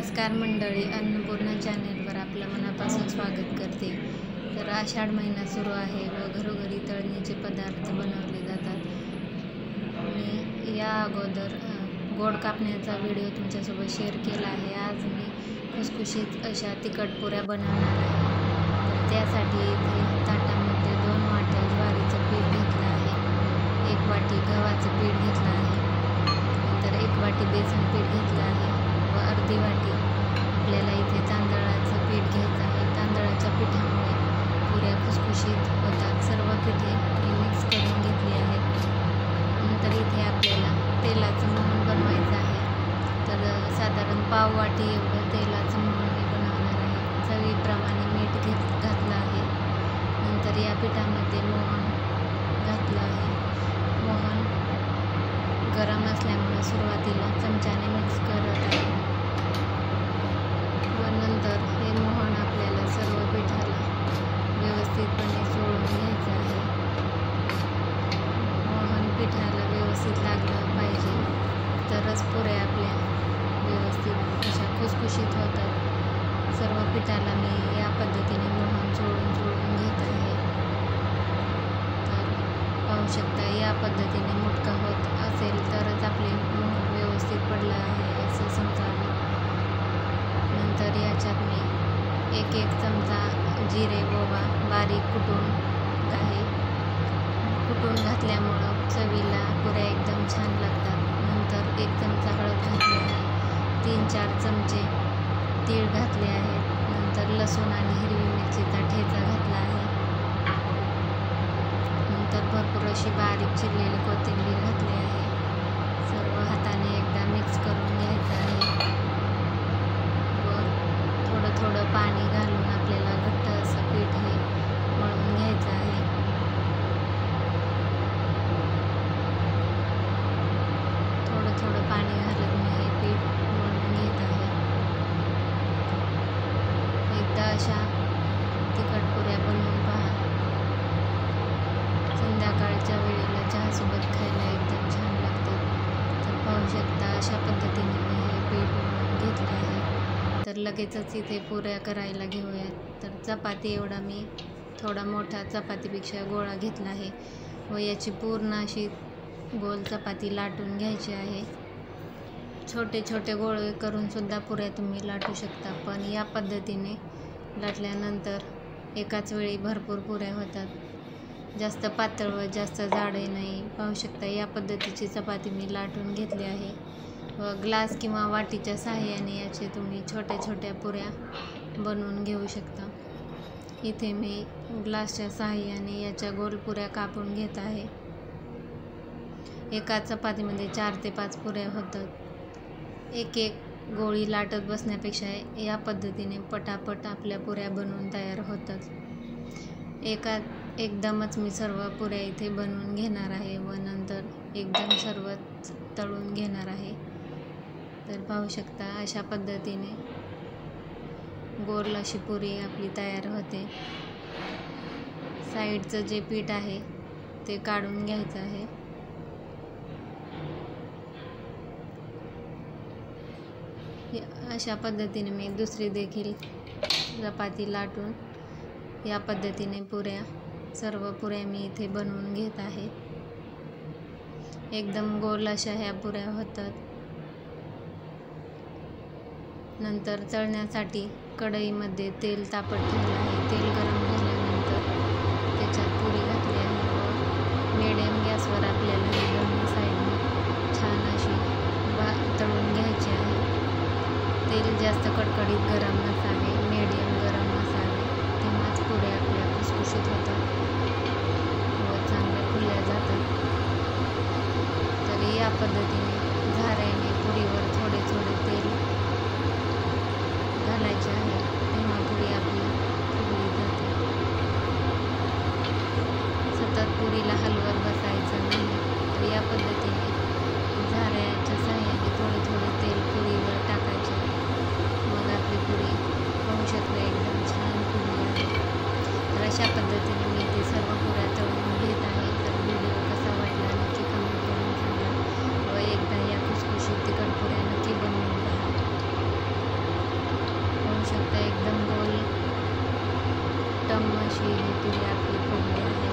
नमस्कार मंडळी, अन्नपूर्णा चॅनेलवर आपलं मनापासून स्वागत करते. तर आषाढ महिना सुरू आहे व घरोघरी तळणीचे पदार्थ बनवले जातात. मी या अगोदर गोड कापण्याचा व्हिडिओ तुमच्यासोबत शेअर केला आहे. आज मी खुसखुशीत अशा तिखट पुऱ्या बनवणार आहे. तर त्यासाठी इथे ताटामध्ये 2 वाट्या ज्वारीचं पीठ घेतलं आहे, 1 वाटी गव्हाचं पीठ घेतलं आहे, नंतर 1 वाटी बेसन पीठ घेतलं आहे व अर्धी वाटी आपल्याला इथे तांदळाचं पीठ घ्यायचं आहे. तांदळाच्या पिठामुळे पुऱ्या खुसखुशीत होतात. सर्व पिठे मिक्स करून घेतली आहेत. नंतर इथे आपल्याला तेलाचं मोहन बनवायचं आहे. तर साधारण पाव वाटी एवढं तेलाचं मोहन मी बनवणार आहे. चवीप्रमाणे मीठ घातलं आहे. नंतर या पिठामध्ये मोहन घातलं आहे. मोहन गरम असल्यामुळे सुरुवातीला चमच्याने मिक्स करत आहे व नंतर हे मोहन आपल्याला सर्व पिठाला व्यवस्थितपणे चोळून घ्यायचं आहे. मोहन पिठाला व्यवस्थित लागलं पाहिजे, तरच पुऱ्या आपल्या व्यवस्थित अशा खुसखुशीत होतात. सर्व पिठाला मी या पद्धतीने मोहन चोळून घेत आहे. तर पाहू शकता, या पद्धतीने मुटका होत असेल तरच आपले मोहन व्यवस्थित पडलं आहे असं समजावं. नंतर याच्यात मी 1 चमचा जिरे ओवा बारीक कुटून घातल्यामुळं चवीला पुऱ्या एकदम छान लागतात. नंतर 1 चमचा हळद घातली आहे, 3-4 चमचे तीळ घातले आहेत. नंतर लसूण आणि हिरवी मिरचीचा ठेचा घातला आहे. नंतर भरपूर अशी बारीक चिरलेली कोथिंबीर घातली आहे. सर्व हाताने एकदा मिक्स करून घ्यायचं आहे व थोडं पाणी घालून आपल्याला घट्ट असं पीठ हे मळून घ्यायचं आहे. थोडं पाणी घालून मी हे पीठ मळून घेत आहे. एकदा अशा तिखट पुऱ्या बनवून पहा. संध्याकाळच्या वेळेला चहासोबत खायला एकदम छान लागतात. तर पाहू शकता, अशा पद्धतीने मी हे पीठ मळून घेतलं आहे. तर लगेचच इथे पुऱ्या करायला घेऊयात. तर चपाती एवढा मी थोडा मोठा चपातीपेक्षा गोळा घेतला आहे व याची पूर्ण अशी गोल चपाती लाटून घ्यायची आहे. छोटे गोळे करून सुद्धा पुऱ्या तुम्ही लाटू शकता, पण या पद्धतीने लाटल्यानंतर एकाच वेळी भरपूर पुऱ्या होतात. जास्त पातळ व जास्त जाडही नाही. पाहू शकता, या पद्धतीची चपाती मी लाटून घेतली आहे व ग्लास किंवा वाटीच्या सहाय्याने याचे तुम्ही छोट्या पुऱ्या बनवून घेऊ शकता. इथे मी ग्लासच्या सहाय्याने याच्या गोल पुऱ्या कापून घेत आहे. एका चपातीमध्ये 4 ते 5 पुऱ्या होतात. एक गोळी लाटत बसण्यापेक्षा या पद्धतीने पटापट आपल्या पुऱ्या बनवून तयार होतात. एकदमच मी सर्व पुऱ्या इथे बनवून घेणार आहे व नंतर एकदम सर्व तळून घेणार आहे. तर पाहू शकता, अशा पद्धतीने गोल अशी पुरी आपली तयार होते. साईडचं जे पीठ आहे ते काढून घ्यायचं आहे. अशा पद्धतीने मी दुसरी देखील चपाती लाटून या पद्धतीने सर्व पुऱ्या मी इथे बनवून घेत आहे. एकदम गोल अशा ह्या पुऱ्या होतात. नंतर तळण्यासाठी कढईमध्ये तेल तापत ठेवलं आहे. तेल गरम झाल्यानंतर त्याच्यात पुरी घातली आहे व मिडियम गॅसवर आपल्याला ही दोन्ही साईडने छान अशी तळून घ्यायची आहे. तेल जास्त कडकडीत गरम नसावे, मिडियम गरम असावे, तेव्हाच पुऱ्या आपल्या खुसखुशीत होतात व चांगल्या फुलल्या जातात. तर या पद्धतीने झाऱ्याने पुरीवर थोडे तेल घालायचे आहे, तेव्हा पुरी आपली फुगली जाते. सतत पुरीला हलवत बसायचं नाही. तर या पद्धतीने झाऱ्याच्या सहाय्याने थोडे तेल पुरीवर टाकायचे. मग आपली पुरी पाहू शकता एकदम छान फुगली आहे. तर अशा पद्धतीने मी ते सर्व पुऱ्या तळून घेत आहे. तर व्हिडिओ कसा वाटला नक्की कमेंट करून सांगा व एकदा या खुसखुशीत तिखट पुऱ्या नक्की बनवून पहा. अशी ही पुरी आपली फोडली आहे.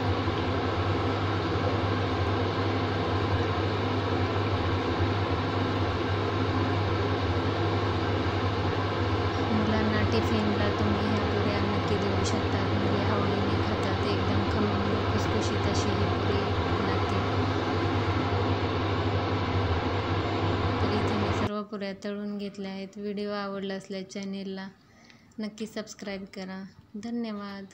मुलांना टिफिनला तुम्ही ह्या पुऱ्या नक्की देऊ शकता. मुले आवडीने खातात. एकदम खमंग खुसखुशीत अशी ही पुरी लागते. तर इथे मी सर्व पुऱ्या तळून घेतल्या आहेत. व्हिडिओ आवडला असल्यास चॅनेलला नक्की सबस्क्राईब करा. धन्यवाद.